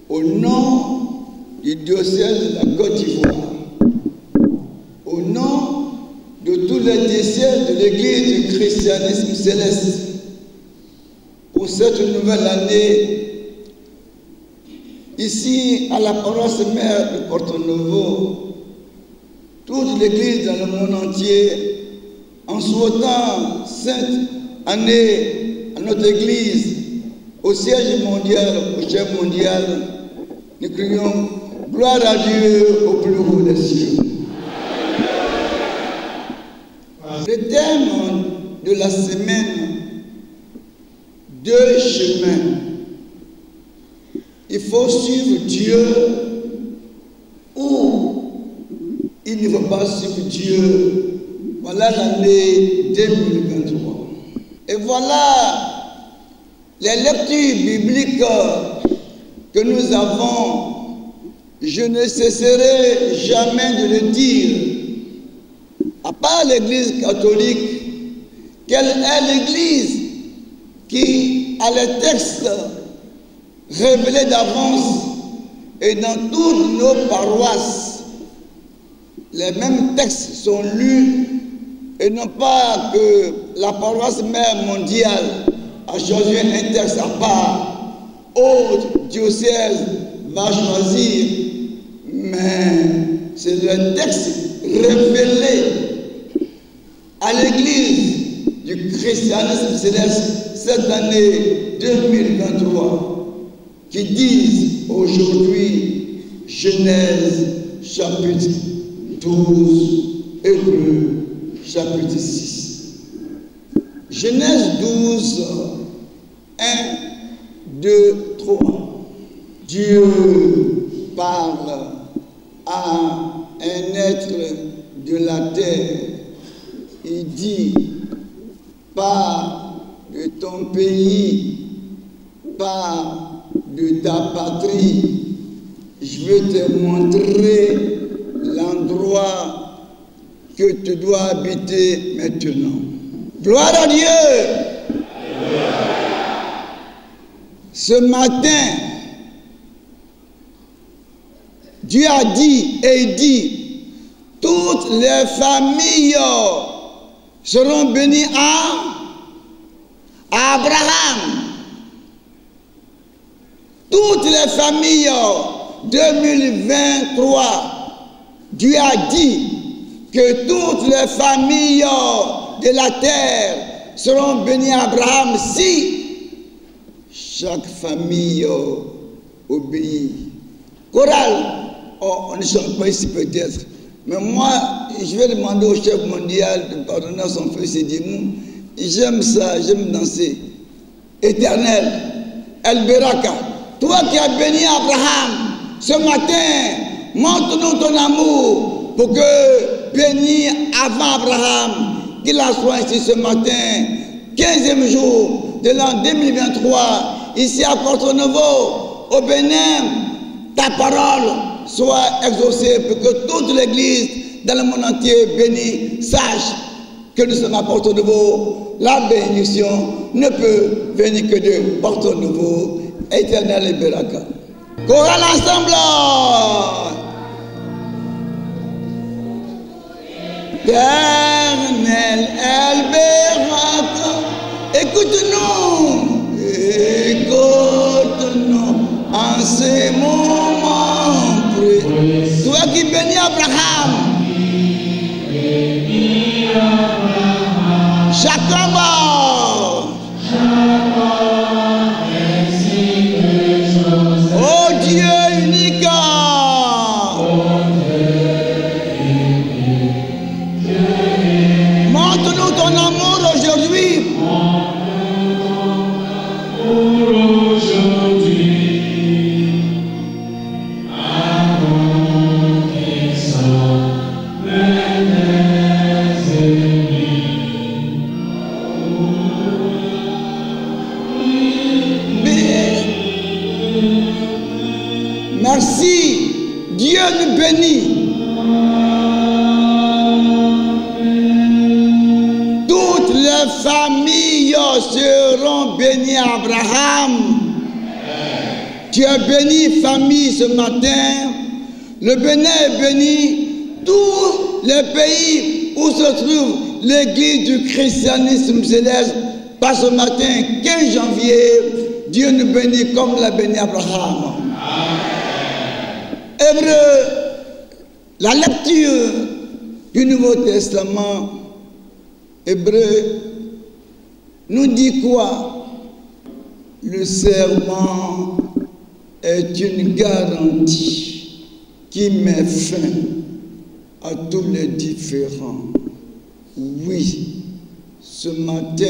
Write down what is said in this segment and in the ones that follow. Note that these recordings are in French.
Au nom du diocèse de la Côte d'Ivoire, au nom de tous les diocèses de l'Église du christianisme céleste, pour cette nouvelle année, ici à la paroisse mère de Porto-Novo, toute l'Église dans le monde entier, en souhaitant cette année à notre Église, au siège mondial, au chef mondial, nous crions gloire à Dieu au plus haut des cieux. Le thème de la semaine, deux chemins. Il faut suivre Dieu ou il ne faut pas suivre Dieu. Voilà l'année 2023. Et voilà les lectures bibliques que nous avons. Je ne cesserai jamais de le dire. À part l'Église catholique, quelle est l'Église qui a les textes révélés d'avance et dans toutes nos paroisses, les mêmes textes sont lus et non pas que la paroisse mère mondiale a choisi un texte à part, autre diocèse va choisir, mais c'est le texte révélé à l'Église du christianisme céleste cette année 2023 qui disent aujourd'hui Genèse chapitre 12 et Hébreux chapitre 6. Genèse 12, 1, 2, 3. Dieu parle à un être de la terre. Il dit, pars de ton pays, pars de ta patrie, je vais te montrer l'endroit que tu dois habiter maintenant. Gloire à Dieu! Ce matin, Dieu a dit et il dit, toutes les familles seront bénies à Abraham. Toutes les familles 2023, Dieu a dit que toutes les familles de la terre seront bénies à Abraham si chaque famille obéit. Chorale, on ne chante pas ici peut-être, mais moi, je vais demander au chef mondial de pardonner à son fils et dire, j'aime ça, j'aime danser. Éternel, El Beraka, toi qui as béni Abraham, ce matin, montre-nous ton amour pour que, béni avant Abraham, qu'il en soit ici ce matin, 15e jour de l'an 2023, ici à Porto-Novo, au Bénin, ta parole soit exaucée pour que toute l'Église dans le monde entier bénie sache que nous sommes à Porto-Novo. La bénédiction ne peut venir que de Porto-Novo, Éternel et Beraka. Chorale ensemble. Éternel El Beraka, écoute-nous, écoute-nous en ces moments. Toi qui bénis Abraham, Jacob, oh Dieu unique, montre-nous ton amour aujourd'hui. Merci, Dieu nous bénit. Toutes les familles seront bénies à Abraham. Tu as béni famille ce matin. Le Bénin est béni. Tous les pays où se trouve l'église du christianisme céleste. Par ce matin, 15 janvier, Dieu nous bénit comme l'a béni Abraham. Hébreu, la lecture du Nouveau Testament, Hébreu, nous dit quoi? Le serment est une garantie qui met fin à tous les différends. Oui, ce matin,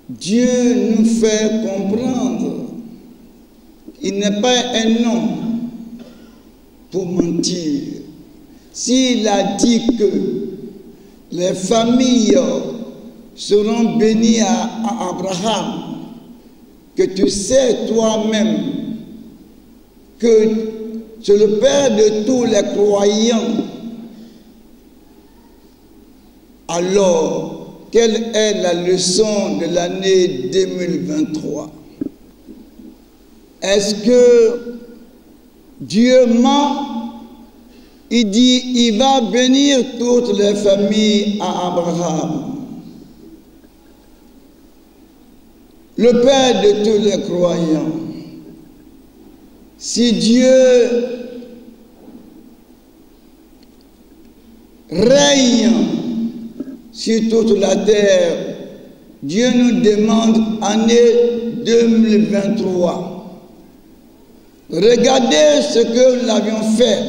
Dieu nous fait comprendre qu'il n'est pas un homme pour mentir. S'il a dit que les familles seront bénies à Abraham, que tu sais toi-même que c'est le Père de tous les croyants, alors quelle est la leçon de l'année 2023? Est-ce que Dieu ment? Il dit, il va bénir toutes les familles à Abraham, le Père de tous les croyants. Si Dieu règne sur toute la terre, Dieu nous demande année 2023. Regardez ce que nous avions fait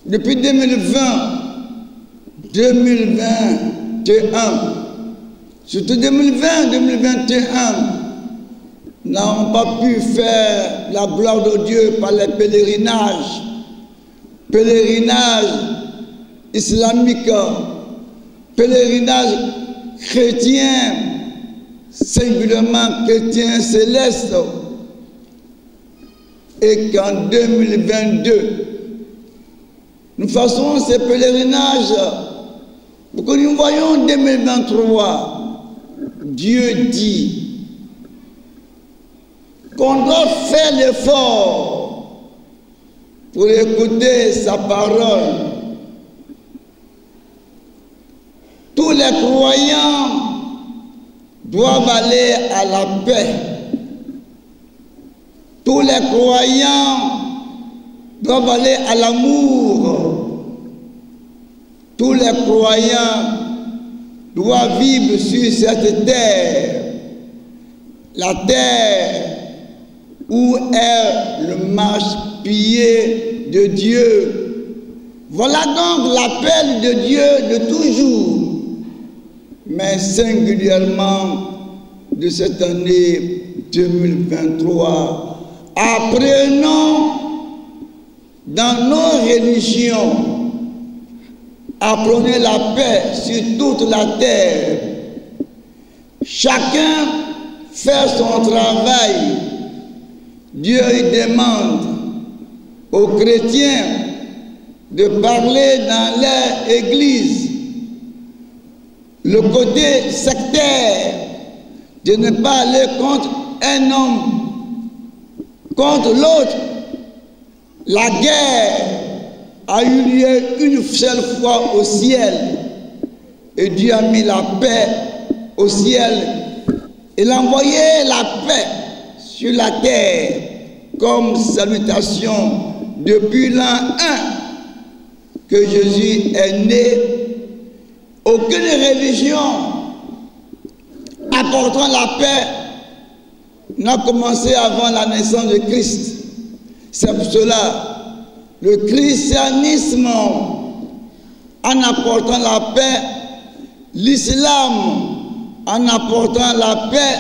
depuis 2020, 2021. Surtout 2020, 2021, nous n'avons pas pu faire la gloire de Dieu par les pèlerinages islamiques, pèlerinages chrétiens, singulièrement chrétiens célestes, et qu'en 2022, nous faisons ces pèlerinages pour que nous voyons en 2023. Dieu dit qu'on doit faire l'effort pour écouter sa parole. Tous les croyants doivent aller à la paix. Tous les croyants doivent aller à l'amour. Tous les croyants doivent vivre sur cette terre, la terre où est le marchepied de Dieu. Voilà donc l'appel de Dieu de toujours, mais singulièrement de cette année 2023. Apprenons dans nos religions, apprenez la paix sur toute la terre. Chacun fait son travail. Dieu demande aux chrétiens de parler dans leur église. Le côté sectaire, de ne pas aller contre un homme, contre l'autre. La guerre a eu lieu une seule fois au ciel, et Dieu a mis la paix au ciel. Il a envoyé la paix sur la terre comme salutation depuis l'an 1 que Jésus est né. Aucune religion apportant la paix n'a commencé avant la naissance de Christ. C'est pour cela le christianisme, en apportant la paix, l'islam, en apportant la paix,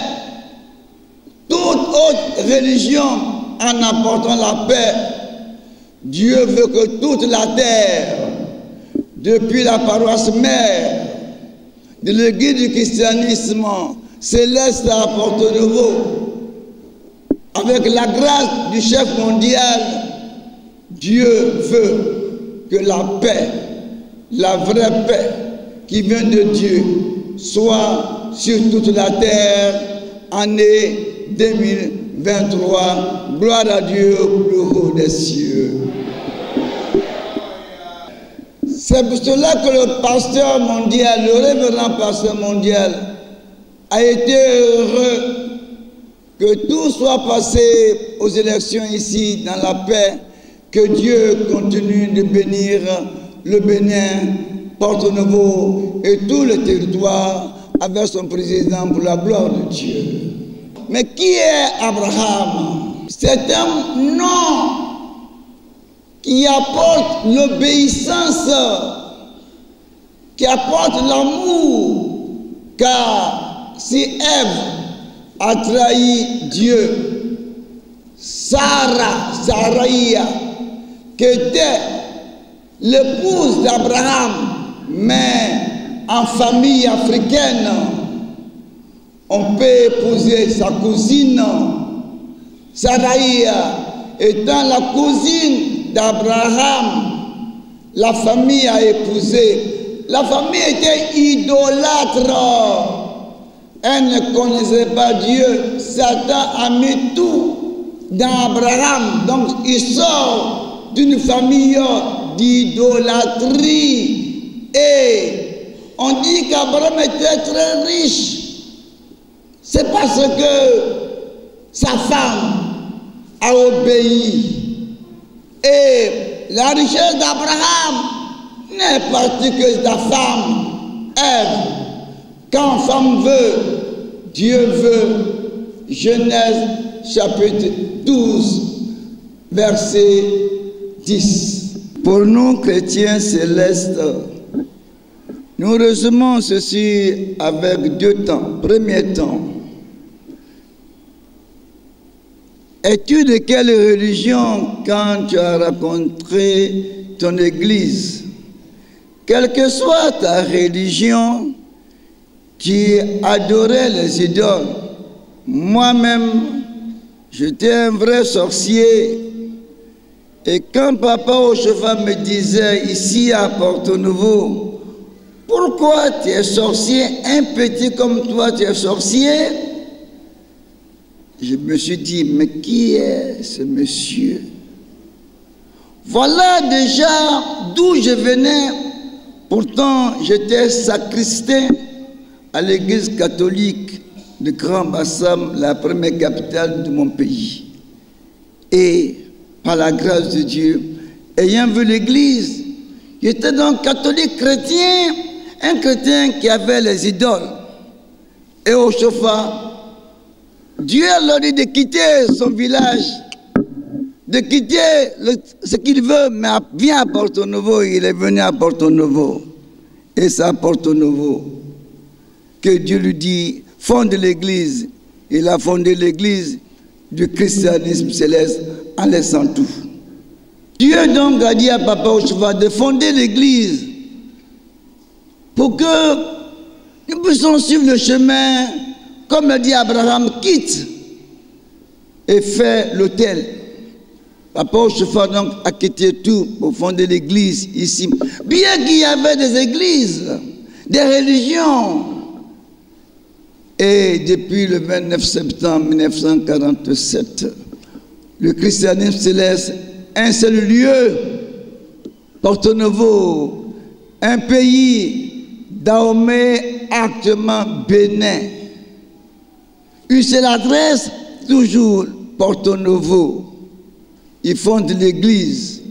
toute autre religion, en apportant la paix. Dieu veut que toute la terre, depuis la paroisse mère de l'église du christianisme céleste à Porto Novo, avec la grâce du chef mondial, Dieu veut que la paix, la vraie paix qui vient de Dieu, soit sur toute la terre, année 2023. 2023. Gloire à Dieu au plus haut des cieux. C'est pour cela que le pasteur mondial, le révérend pasteur mondial, a été heureux que tout soit passé aux élections ici dans la paix, que Dieu continue de bénir le Bénin, Porto-Novo et tout le territoire avec son président pour la gloire de Dieu. Mais qui est Abraham? C'est un nom qui apporte l'obéissance, qui apporte l'amour, car si Ève a trahi Dieu, Saraïa, qui était l'épouse d'Abraham, mais en famille africaine, on peut épouser sa cousine. Saraïa étant la cousine d'Abraham, la famille a épousé. La famille était idolâtre. Elle ne connaissait pas Dieu. Satan a mis tout dans Abraham. Donc il sort d'une famille d'idolâtrie. Et on dit qu'Abraham était très riche. C'est parce que sa femme a obéi. Et la richesse d'Abraham n'est partie que de sa femme, Ève. Quand femme veut, Dieu veut. Genèse chapitre 12, verset 10. Pour nous, chrétiens célestes, nous résumons ceci avec deux temps. Premier temps, es-tu de quelle religion quand tu as rencontré ton église? Quelle que soit ta religion, tu adorais les idoles. Moi-même, j'étais un vrai sorcier. Et quand Papa Oshofa me disait ici à Porto-Novo, pourquoi tu es sorcier, un petit comme toi, tu es sorcier? Je me suis dit, mais qui est ce monsieur? Voilà déjà d'où je venais. Pourtant, j'étais sacristain à l'église catholique de Grand Bassam, la première capitale de mon pays. Et par la grâce de Dieu, ayant vu l'église, j'étais donc catholique chrétien, un chrétien qui avait les idoles. Et au Chofa, Dieu leur dit de quitter son village, de quitter ce qu'il veut, mais viens à Porto-Novo. Il est venu à Porto-Novo. Et c'est à Porto-Novo que Dieu lui dit, fonde l'église. Il a fondé l'église du christianisme céleste en laissant tout. Dieu donc a dit à Papa Oshofa de fonder l'église pour que nous puissions suivre le chemin, comme l'a dit Abraham, quitte et fait l'autel. Papa Oshofa donc a quitté tout pour fonder l'église ici. Bien qu'il y avait des églises, des religions. Et depuis le 29 septembre 1947, le christianisme céleste, un seul lieu, Porto-Novo, un pays, Dahomey, actuellement Bénin. Une seule adresse, toujours Porto-Novo. Ils fondent l'église.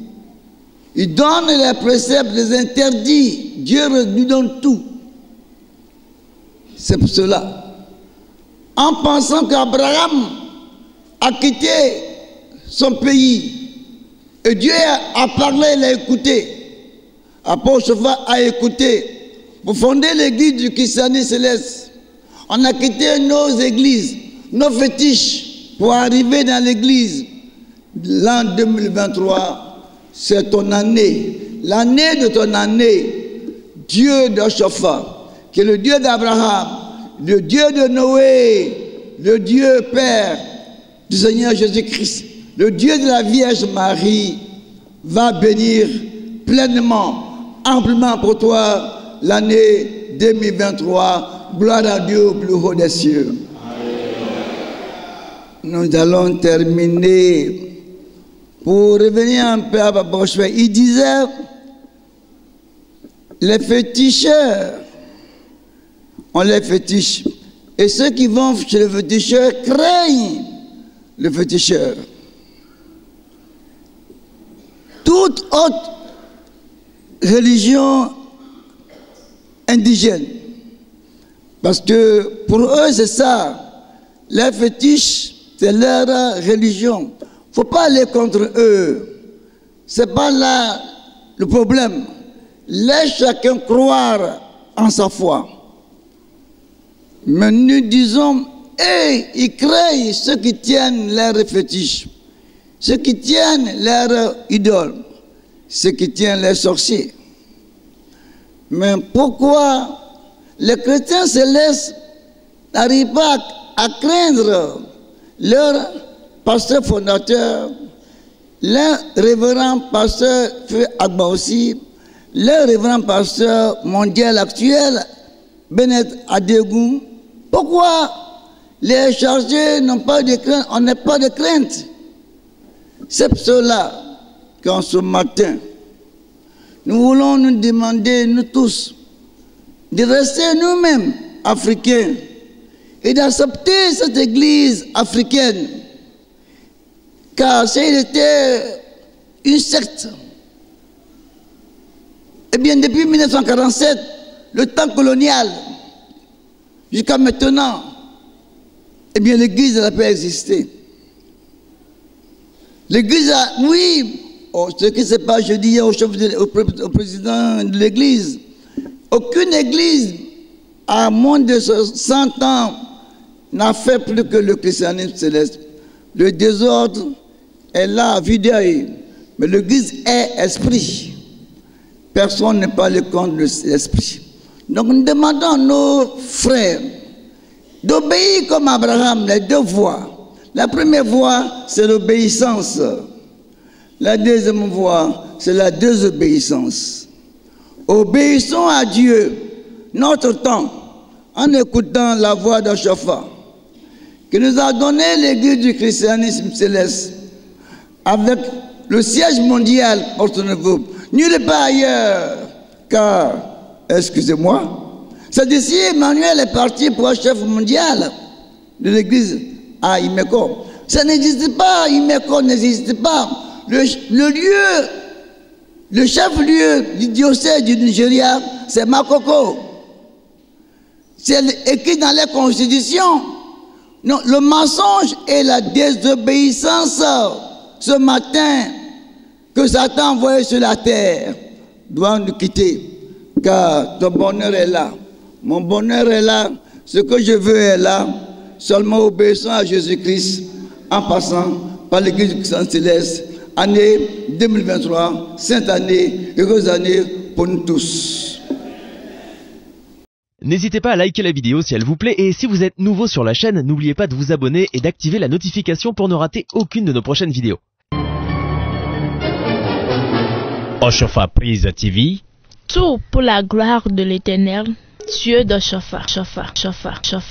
Ils donnent les préceptes, les interdits. Dieu lui donne tout. C'est pour cela. En pensant qu'Abraham a quitté son pays, et Dieu a parlé, il a écouté. Apôtre Oshofa a écouté. Pour fonder l'église du christianisme céleste, on a quitté nos églises, nos fétiches, pour arriver dans l'église. L'an 2023, c'est ton année. L'année de ton année, Dieu d'Oshofa, qui est le Dieu d'Abraham, le Dieu de Noé, le Dieu Père du Seigneur Jésus-Christ, le Dieu de la Vierge Marie, va bénir pleinement, amplement pour toi l'année 2023. Gloire à Dieu au plus haut des cieux. nous allons terminer. Pour revenir un peu à Bossuet, il disait, les féticheurs ont les fétiches. Et ceux qui vont chez le féticheur craignent le féticheur. Toute autre religion indigène, parce que pour eux c'est ça, les fétiches c'est leur religion. Il ne faut pas aller contre eux, c'est pas là le problème. Laisse chacun croire en sa foi. Mais nous disons, ils craignent ceux qui tiennent leurs fétiches, ceux qui tiennent leurs idoles, ceux qui tiennent les sorciers. Mais pourquoi les chrétiens célestes n'arrivent pas à craindre leur pasteur fondateur, leur révérend pasteur Feu Agba aussi, leur révérend pasteur mondial actuel, Bennett Adegou? Pourquoi les chargés n'ont pas de crainte, on n'a pas de crainte? C'est pour cela qu'en ce matin, nous voulons nous demander, nous tous, de rester nous-mêmes africains et d'accepter cette église africaine. Car si elle était une secte, eh bien depuis 1947, le temps colonial, jusqu'à maintenant, eh bien l'église n'a pas existé. L'église a, oui, ce qui se passe, je dis au président de l'église, aucune église à moins de 100 ans n'a fait plus que le christianisme céleste. Le désordre est là à vue d'œil, mais l'église est esprit. Personne n'est pas le contre l'esprit. Donc nous demandons à nos frères d'obéir comme Abraham, les deux voies. La première voie, c'est l'obéissance. La deuxième voie, c'est la désobéissance. Obéissons à Dieu, notre temps, en écoutant la voix de Shofar, qui nous a donné l'église du christianisme céleste, avec le siège mondial Porto-Novo, nulle part ailleurs, car, excusez-moi, c'est d'ici Emmanuel est parti pour un chef mondial de l'église à Imeko. Ça n'existe pas, Imeko n'existe pas. Le lieu, le chef-lieu du diocèse du Nigeria, c'est Makoko. C'est écrit dans les constitutions. Non, le mensonge et la désobéissance ce matin que Satan a envoyé sur la terre doivent nous quitter. Car ton bonheur est là. Mon bonheur est là. Ce que je veux est là. Seulement obéissant à Jésus-Christ en passant par l'église du Christ céleste. Année 2023, sainte année, heureuse année pour nous tous. N'hésitez pas à liker la vidéo si elle vous plaît et si vous êtes nouveau sur la chaîne, n'oubliez pas de vous abonner et d'activer la notification pour ne rater aucune de nos prochaines vidéos. Oshofa Prise TV. Tout pour la gloire de l'Éternel, Dieu de Shofar.